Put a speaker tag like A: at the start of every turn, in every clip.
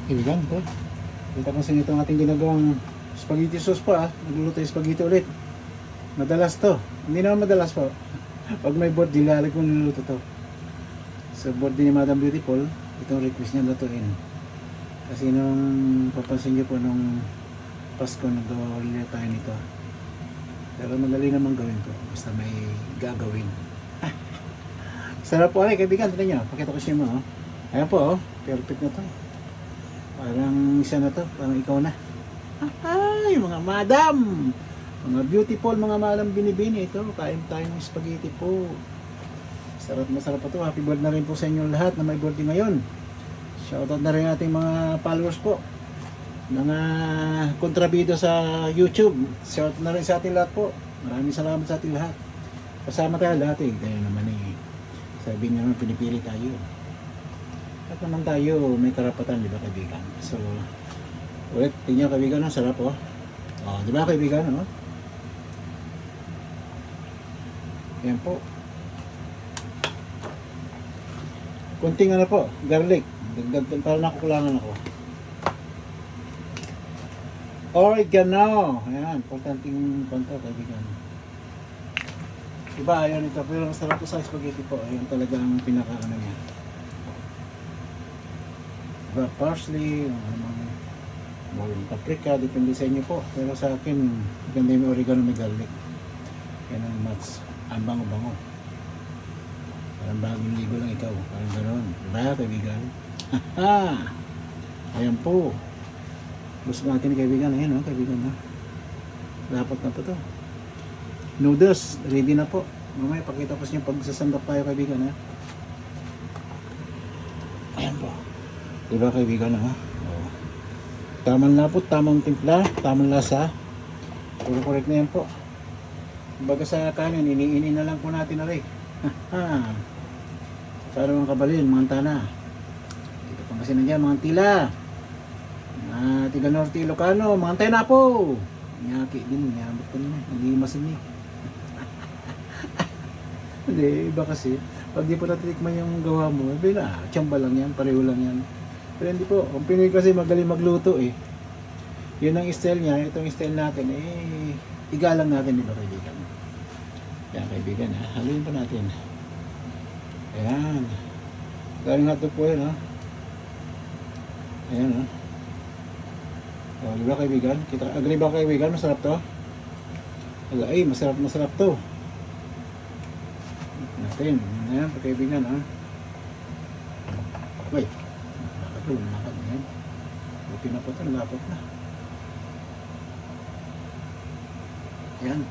A: Kaibigan, ito. Kita ko sa inyo itong ating ginagawang spaghetti sauce pa. Nagluluto yung spaghetti ulit. Madalas to. Hindi naman madalas po. Pag may birthday, lalag ko niluluto to. Sa birthday ni Madam Beautiful, itong request niya lutuin. Kasi nung papansin niyo po nung Pasko, nagawa ulit tayo nito. Pero madali naman gawin ko. Basta may gagawin. Sarap po ay kaibigan. Tignan nyo. Pakita ko siya mo. Ayan po. Perfect na to. Parang isa na to. Parang ikaw na. Ay, mga madam. Mga beautiful, mga madam binibini. Ito, kain tayo ng spaghetti po. Sarap masarap po to. Happy birthday na rin po sa inyo lahat na may birthday ngayon. Shoutout na rin ating mga followers po. Mga kontrabida sa YouTube. Shoutout na rin sa ating lahat po. Maraming salamat sa ating lahat. Kasama tayo lahat eh. Kaya naman eh. Sabi nga naman pinipili tayo. At naman tayo may karapatan, di ba kaibigan? So, ulit, tingnan kaibigan, ang sarap oh. Oh, di ba kaibigan, oh? Yan po. Kunting ano po, garlic. Dagdag para nakukulangan ako. Oregano. Ayan, importanteng konto kaibigan. Diba, ayan ito. Pero masarap ito sa spaghetti po. Ayan talaga ang pinaka-ano niya. Diba, parsley, paprika, depende sa inyo po. Pero sa akin, ganda yung oregano, may garlic. Yan ang match. Ang bango-bango. Parang bagong ligo lang ikaw. Parang gano'n. Diba, kaibigan? Ayan po. Gusto natin kaibigan. Ayan o, kaibigan na. Dapat na po to. Noodles, ready na po. Mamaya pakita ko sa inyo pag sasandok tayo kaibigan ha. Ayan po. Diba kaibigan ha? Oh. Tamang lapot, tamang timpla, tamang lasa. Puro correct na yan po. Kumbaga sa kanin, iniinin na lang po natin na rin. Para mga kabalin, mga tana. Dito pang kasi nandiyan, mga tila. Mga tiga Norte Ilocano, mga antay na po. Nyaki din, nyabot ko na. Nag-iimasin niya. Hindi, iba kasi. Pag di po natitikman yung gawa mo, tsamba lang yan, pareho lang yan. Pero hindi po, ang Pinoy kasi magaling magluto eh. Yun ang style niya, itong style natin eh, igalang natin, di ba kaibigan? Yan kaibigan ha, haluin pa natin. Ayan. Galing hotdog po yun ha. Ayan ha. O, di ba kaibigan? Agree ba kaibigan? Masarap to? Ay, masarap to. Natin. Ayan, pagkaibigan ha. Uy. Nakakad na yan. Buti na po ito, nalapot na. Ayan.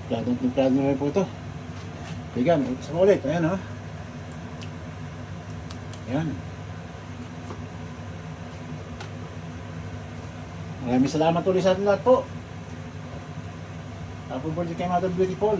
A: Templado na rin po ito. Kaibigan, isa ulit. Ayan ha. Ayan. Maraming salamat ulit sa ating lahat po. Happy birthday kay Madam Beautiful.